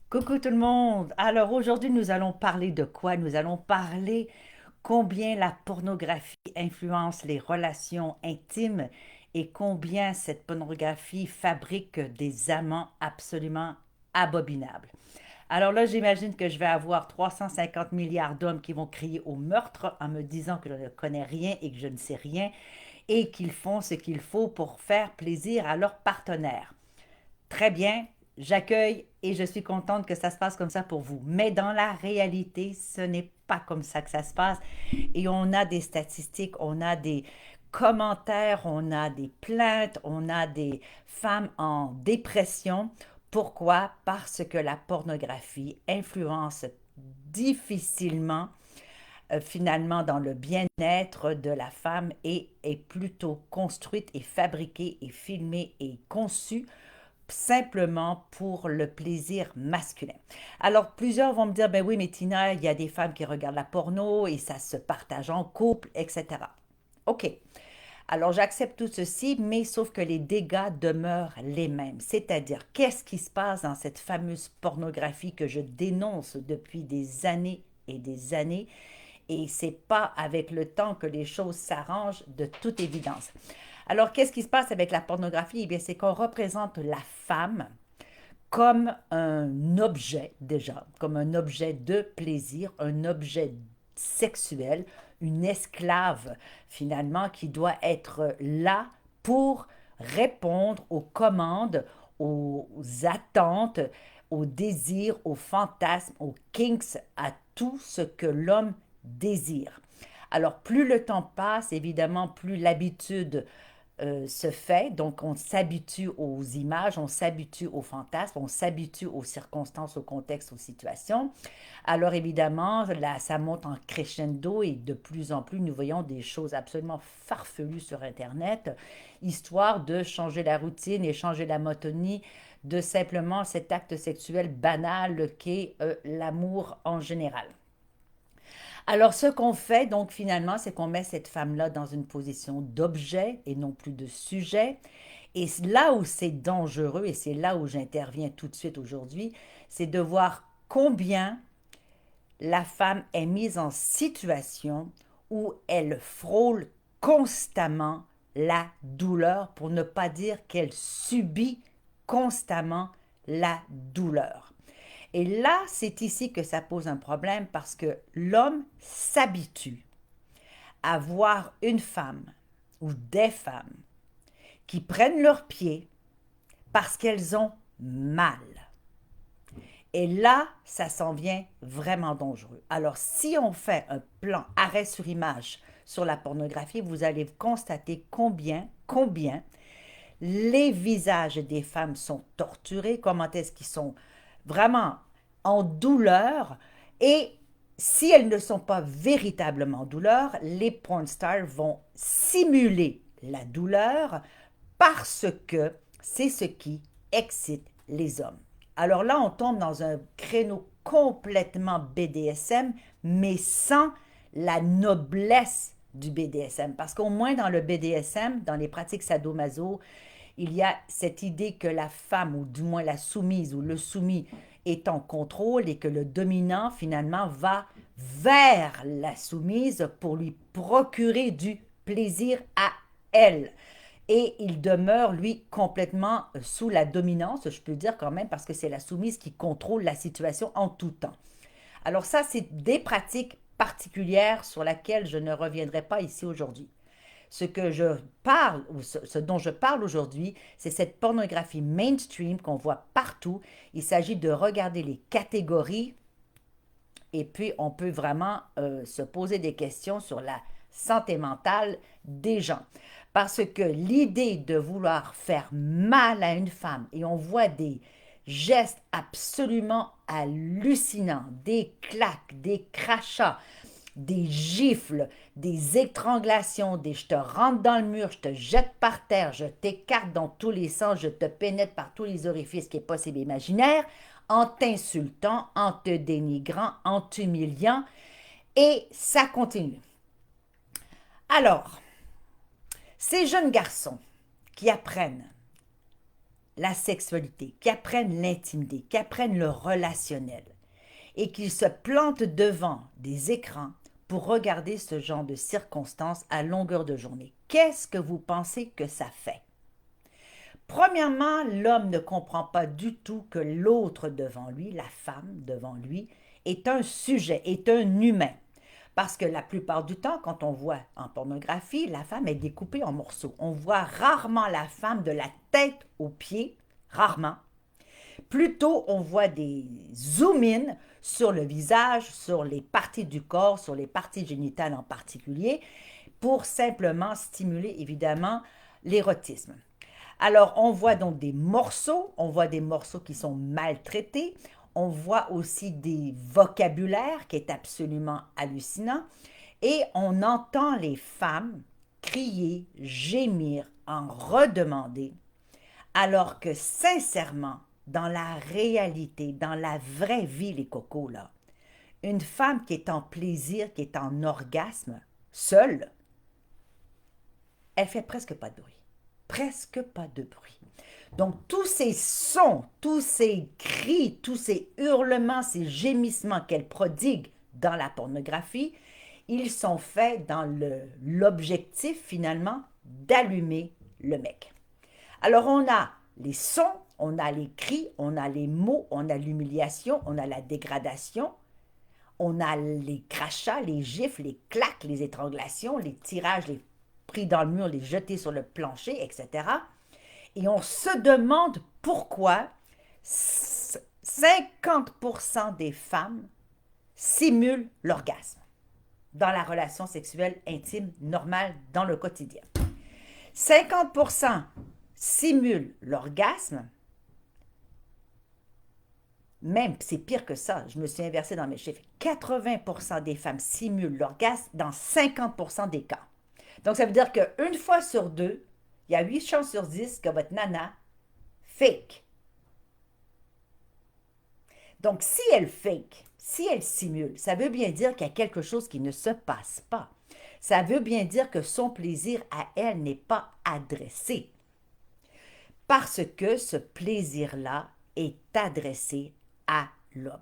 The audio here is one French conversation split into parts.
Coucou tout le monde! Alors aujourd'hui nous allons parler de quoi? Nous allons parler combien la pornographie influence les relations intimes et combien cette pornographie fabrique des amants absolument abominables. Alors là, j'imagine que je vais avoir 350 milliards d'hommes qui vont crier au meurtre en me disant que je ne connais rien et que je ne sais rien et qu'ils font ce qu'il faut pour faire plaisir à leur partenaire. Très bien, j'accueille et je suis contente que ça se passe comme ça pour vous. Mais dans la réalité, ce n'est pas comme ça que ça se passe. Et on a des statistiques, on a des commentaires, on a des plaintes, on a des femmes en dépression. Pourquoi? Parce que la pornographie influence difficilement finalement dans le bien-être de la femme et est plutôt construite et fabriquée et filmée et conçue simplement pour le plaisir masculin. Alors, plusieurs vont me dire, ben oui, mais Tina, il y a des femmes qui regardent la porno et ça se partage en couple, etc. OK. Alors, j'accepte tout ceci, mais sauf que les dégâts demeurent les mêmes. C'est-à-dire, qu'est-ce qui se passe dans cette fameuse pornographie que je dénonce depuis des années et des années? Et c'est pas avec le temps que les choses s'arrangent de toute évidence. Alors, qu'est-ce qui se passe avec la pornographie? Eh bien, c'est qu'on représente la femme comme un objet déjà, comme un objet de plaisir, un objet sexuel, une esclave finalement qui doit être là pour répondre aux commandes, aux attentes, aux désirs, aux fantasmes, aux kinks, à tout ce que l'homme désire. Alors, plus le temps passe, évidemment, plus l'habitude se fait. Donc, on s'habitue aux images, on s'habitue aux fantasmes, on s'habitue aux circonstances, au contexte, aux situations. Alors, évidemment, là, ça monte en crescendo et de plus en plus, nous voyons des choses absolument farfelues sur Internet, histoire de changer la routine et changer la monotonie de simplement cet acte sexuel banal qu'est l'amour en général. Alors, ce qu'on fait, donc, finalement, c'est qu'on met cette femme-là dans une position d'objet et non plus de sujet. Et là où c'est dangereux, et c'est là où j'interviens tout de suite aujourd'hui, c'est de voir combien la femme est mise en situation où elle frôle constamment la douleur, pour ne pas dire qu'elle subit constamment la douleur. Et là, c'est ici que ça pose un problème parce que l'homme s'habitue à voir une femme ou des femmes qui prennent leurs pieds parce qu'elles ont mal. Et là, ça s'en vient vraiment dangereux. Alors, si on fait un plan arrêt sur image sur la pornographie, vous allez constater combien les visages des femmes sont torturés, comment est-ce qu'ils sont vraiment en douleur et si elles ne sont pas véritablement en douleur, les porn stars vont simuler la douleur parce que c'est ce qui excite les hommes. Alors là, on tombe dans un créneau complètement BDSM, mais sans la noblesse du BDSM. Parce qu'au moins dans le BDSM, dans les pratiques sadomaso, il y a cette idée que la femme, ou du moins la soumise ou le soumis, est en contrôle et que le dominant, finalement, va vers la soumise pour lui procurer du plaisir à elle. Et il demeure, lui, complètement sous la dominance, je peux dire quand même, parce que c'est la soumise qui contrôle la situation en tout temps. Alors ça, c'est des pratiques particulières sur lesquelles je ne reviendrai pas ici aujourd'hui. Ce que je parle, ou ce dont je parle aujourd'hui, c'est cette pornographie mainstream qu'on voit partout. Il s'agit de regarder les catégories et puis on peut vraiment se poser des questions sur la santé mentale des gens. Parce que l'idée de vouloir faire mal à une femme, et on voit des gestes absolument hallucinants, des claques, des crachats, des gifles, des étranglations, des je te rentre dans le mur, je te jette par terre, je t'écarte dans tous les sens, je te pénètre par tous les orifices qui est possible et imaginaire, en t'insultant, en te dénigrant, en t'humiliant, et ça continue. Alors, ces jeunes garçons qui apprennent la sexualité, qui apprennent l'intimité, qui apprennent le relationnel et qu'ils se plantent devant des écrans pour regarder ce genre de circonstances à longueur de journée. Qu'est-ce que vous pensez que ça fait? Premièrement, l'homme ne comprend pas du tout que l'autre devant lui, la femme devant lui, est un sujet, est un humain. Parce que la plupart du temps, quand on voit en pornographie, la femme est découpée en morceaux. On voit rarement la femme de la tête aux pieds, rarement. Plutôt, on voit des zoom-in sur le visage, sur les parties du corps, sur les parties génitales en particulier, pour simplement stimuler évidemment l'érotisme. Alors, on voit donc des morceaux, on voit des morceaux qui sont maltraités, on voit aussi des vocabulaires qui est absolument hallucinant et on entend les femmes crier, gémir, en redemander, alors que sincèrement, dans la réalité, dans la vraie vie, les cocos, là, une femme qui est en plaisir, qui est en orgasme, seule, elle fait presque pas de bruit. Presque pas de bruit. Donc, tous ces sons, tous ces cris, tous ces hurlements, ces gémissements qu'elle prodigue dans la pornographie, ils sont faits dans l'objectif, finalement, d'allumer le mec. Alors, on a les sons, on a les cris, on a les mots, on a l'humiliation, on a la dégradation, on a les crachats, les gifles, les claques, les étranglations, les tirages, les pris dans le mur, les jeter sur le plancher, etc. Et on se demande pourquoi 50% des femmes simulent l'orgasme dans la relation sexuelle intime normale dans le quotidien. 50% simulent l'orgasme. Même, c'est pire que ça, je me suis inversée dans mes chiffres. 80% des femmes simulent l'orgasme dans 50% des cas. Donc, ça veut dire qu'une fois sur deux, il y a 8 chances sur 10 que votre nana fake. Donc, si elle fake, si elle simule, ça veut bien dire qu'il y a quelque chose qui ne se passe pas. Ça veut bien dire que son plaisir à elle n'est pas adressé. Parce que ce plaisir-là est adressé à l'homme.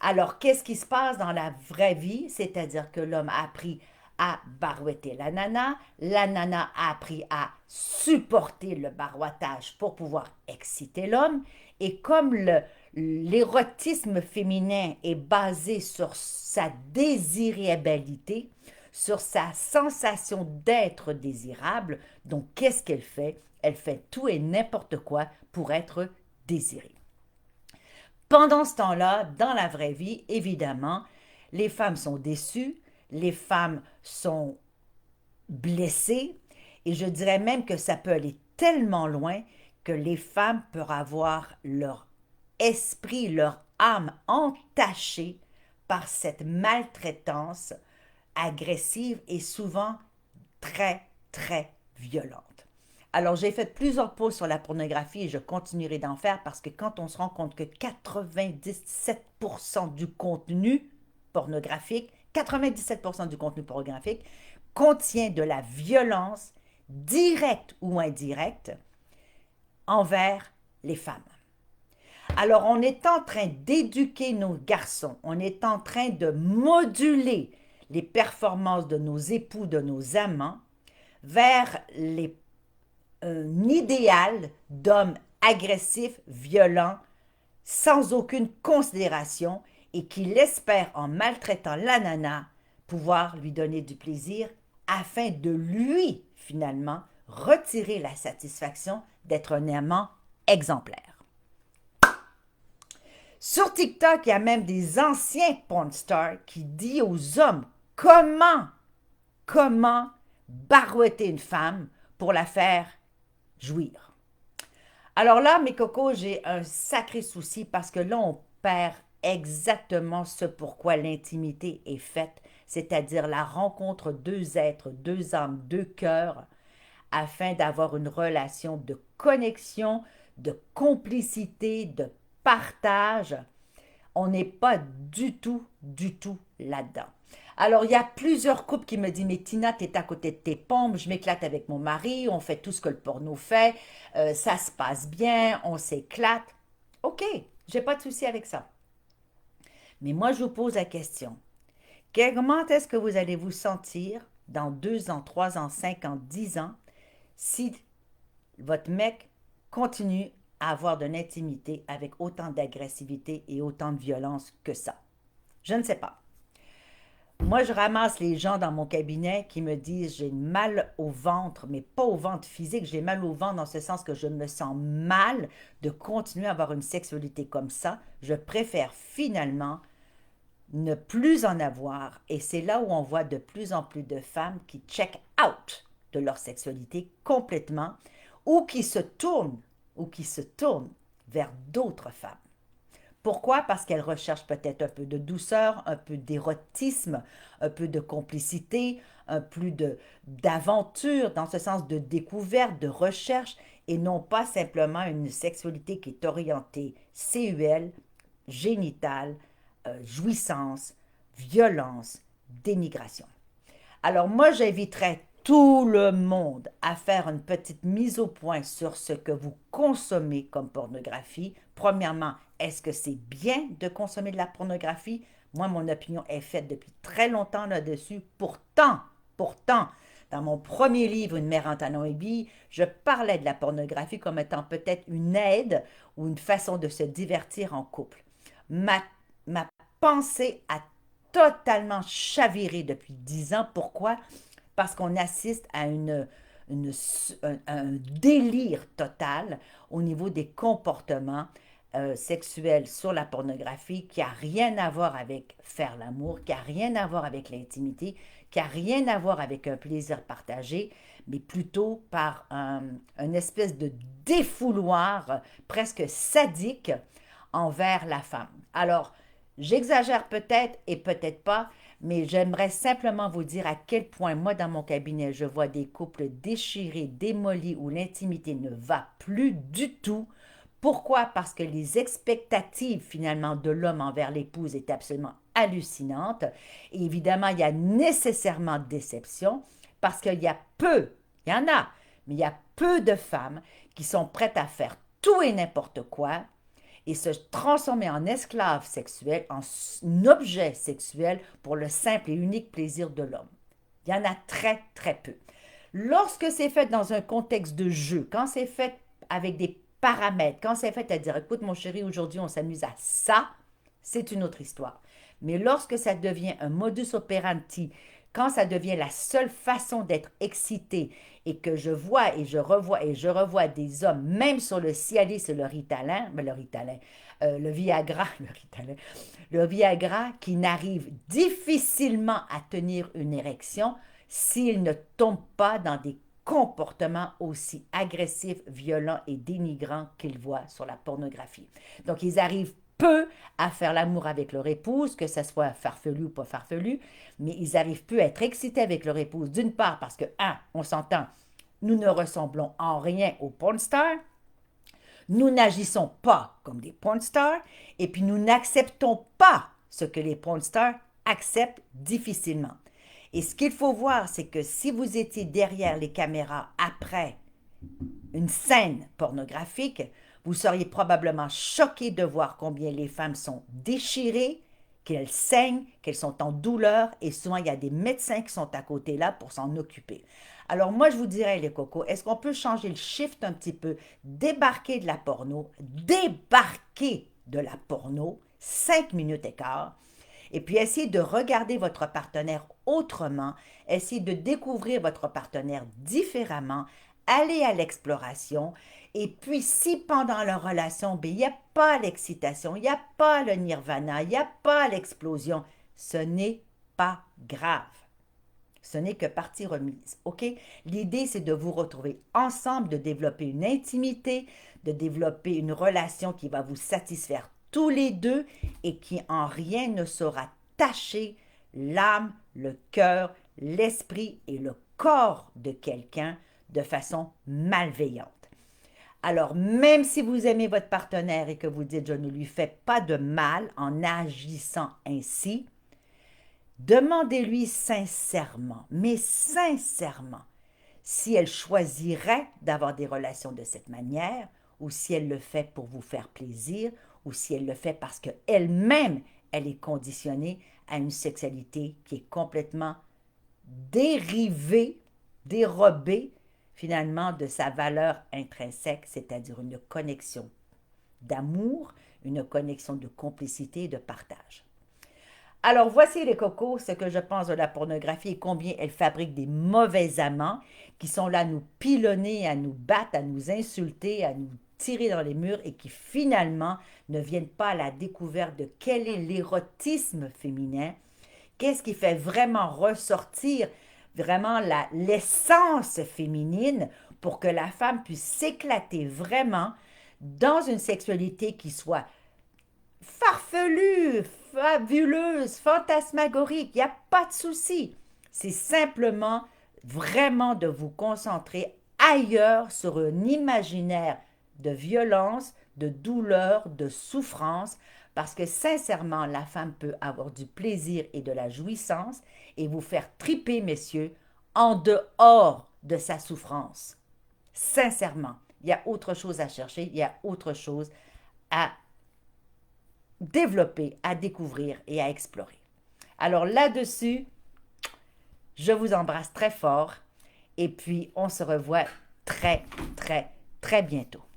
Alors, qu'est-ce qui se passe dans la vraie vie? C'est-à-dire que l'homme a appris à barouetter la nana a appris à supporter le barouettage pour pouvoir exciter l'homme, et comme l'érotisme féminin est basé sur sa désirabilité, sur sa sensation d'être désirable, donc qu'est-ce qu'elle fait? Elle fait tout et n'importe quoi pour être désirée. Pendant ce temps-là, dans la vraie vie, évidemment, les femmes sont déçues, les femmes sont blessées, et je dirais même que ça peut aller tellement loin que les femmes peuvent avoir leur esprit, leur âme entachée par cette maltraitance agressive et souvent très, très violente. Alors, j'ai fait plusieurs posts sur la pornographie et je continuerai d'en faire parce que quand on se rend compte que 97% du contenu pornographique, 97% du contenu pornographique contient de la violence directe ou indirecte envers les femmes. Alors, on est en train d'éduquer nos garçons, on est en train de moduler les performances de nos époux, de nos amants, vers un idéal d'homme agressif, violent, sans aucune considération et qu'il espère, en maltraitant la nana, pouvoir lui donner du plaisir afin de lui, finalement, retirer la satisfaction d'être un amant exemplaire. Sur TikTok, il y a même des anciens porn stars qui disent aux hommes comment barouetter une femme pour la faire jouir. Alors là, mes cocos, j'ai un sacré souci parce que là, on perd exactement ce pourquoi l'intimité est faite, c'est-à-dire la rencontre deux êtres, deux âmes, deux cœurs, afin d'avoir une relation de connexion, de complicité, de partage. On n'est pas du tout là-dedans. Alors, il y a plusieurs couples qui me disent, mais Tina, t'es à côté de tes pompes, je m'éclate avec mon mari, on fait tout ce que le porno fait, ça se passe bien, on s'éclate. OK, j'ai pas de souci avec ça. Mais moi, je vous pose la question. Comment est-ce que vous allez vous sentir dans 2 ans, 3 ans, 5 ans, 10 ans si votre mec continue à avoir de l'intimité avec autant d'agressivité et autant de violence que ça? Je ne sais pas. Moi, je ramasse les gens dans mon cabinet qui me disent j'ai mal au ventre, mais pas au ventre physique, j'ai mal au ventre dans ce sens que je me sens mal de continuer à avoir une sexualité comme ça. Je préfère finalement ne plus en avoir. Et c'est là où on voit de plus en plus de femmes qui check out de leur sexualité complètement ou qui se tournent vers d'autres femmes. Pourquoi? Parce qu'elles recherchent peut-être un peu de douceur, un peu d'érotisme, un peu de complicité, un peu d'aventure, dans ce sens de découverte, de recherche, et non pas simplement une sexualité qui est orientée sexuelle, génitale, jouissance, violence, dénigration. Alors moi, j'inviterais tout le monde à faire une petite mise au point sur ce que vous consommez comme pornographie. Premièrement, est-ce que c'est bien de consommer de la pornographie? Moi, mon opinion est faite depuis très longtemps là-dessus. Pourtant, dans mon premier livre, Une mère en talons aiguilles, je parlais de la pornographie comme étant peut-être une aide ou une façon de se divertir en couple. Ma pensée a totalement chaviré depuis 10 ans. Pourquoi? Parce qu'on assiste à une- un délire total au niveau des comportements sexuels sur la pornographie qui n'a rien à voir avec faire l'amour, qui n'a rien à voir avec l'intimité, qui n'a rien à voir avec un plaisir partagé, mais plutôt par une espèce de défouloir presque sadique envers la femme. Alors, j'exagère peut-être et peut-être pas, mais j'aimerais simplement vous dire à quel point moi, dans mon cabinet, je vois des couples déchirés, démolis, où l'intimité ne va plus du tout. Pourquoi? Parce que les expectatives finalement de l'homme envers l'épouse est absolument hallucinante. Et évidemment, il y a nécessairement déception parce qu'il y a peu, il y en a, mais il y a peu de femmes qui sont prêtes à faire tout et n'importe quoi et se transformer en esclave sexuel, en objet sexuel pour le simple et unique plaisir de l'homme. Il y en a très, très peu. Lorsque c'est fait dans un contexte de jeu, quand c'est fait avec des paramètres, quand c'est fait à dire, écoute mon chéri, aujourd'hui on s'amuse à ça, c'est une autre histoire. Mais lorsque ça devient un modus operandi, quand ça devient la seule façon d'être excité et que je vois et je revois des hommes, même sur le Cialis et le Ritalin, le Viagra, le Viagra qui n'arrive difficilement à tenir une érection s'il ne tombe pas dans des comportements aussi agressifs, violents et dénigrants qu'ils voient sur la pornographie. Donc, ils arrivent peu à faire l'amour avec leur épouse, que ce soit farfelu ou pas farfelu, mais ils arrivent peu à être excités avec leur épouse, d'une part parce que, on s'entend, nous ne ressemblons en rien aux porn stars, nous n'agissons pas comme des porn stars, et puis nous n'acceptons pas ce que les porn stars acceptent difficilement. Et ce qu'il faut voir, c'est que si vous étiez derrière les caméras après une scène pornographique, vous seriez probablement choqué de voir combien les femmes sont déchirées, qu'elles saignent, qu'elles sont en douleur, et souvent il y a des médecins qui sont à côté là pour s'en occuper. Alors moi je vous dirais les cocos, est-ce qu'on peut changer le shift un petit peu, débarquer de la porno, 5 minutes et quart, et puis essayez de regarder votre partenaire autrement, essayez de découvrir votre partenaire différemment, allez à l'exploration. Et puis si pendant la relation, ben, il n'y a pas l'excitation, il n'y a pas le nirvana, il n'y a pas l'explosion, ce n'est pas grave. Ce n'est que partie remise, OK? L'idée, c'est de vous retrouver ensemble, de développer une intimité, de développer une relation qui va vous satisfaire tous les deux et qui en rien ne saura tâcher l'âme, le cœur, l'esprit et le corps de quelqu'un de façon malveillante. Alors, même si vous aimez votre partenaire et que vous dites je ne lui fais pas de mal en agissant ainsi, Demandez-lui sincèrement, mais sincèrement, si elle choisirait d'avoir des relations de cette manière, ou si elle le fait pour vous faire plaisir, ou si elle le fait parce qu'elle-même, elle est conditionnée à une sexualité qui est complètement dérivée, dérobée, finalement, de sa valeur intrinsèque, c'est-à-dire une connexion d'amour, une connexion de complicité et de partage. Alors, voici les cocos, ce que je pense de la pornographie et combien elle fabrique des mauvais amants qui sont là à nous pilonner, à nous battre, à nous insulter, à nous tirer dans les murs et qui finalement ne viennent pas à la découverte de quel est l'érotisme féminin, qu'est-ce qui fait vraiment ressortir vraiment l'essence féminine pour que la femme puisse s'éclater vraiment dans une sexualité qui soit farfelue, fabuleuse, fantasmagorique, il n'y a pas de souci. C'est simplement vraiment de vous concentrer ailleurs sur un imaginaire de violence, de douleur, de souffrance, parce que sincèrement, la femme peut avoir du plaisir et de la jouissance et vous faire triper, messieurs, en dehors de sa souffrance. Sincèrement, il y a autre chose à chercher, il y a autre chose à développer, à découvrir et à explorer. Alors là-dessus, je vous embrasse très fort et puis on se revoit très, très, très bientôt.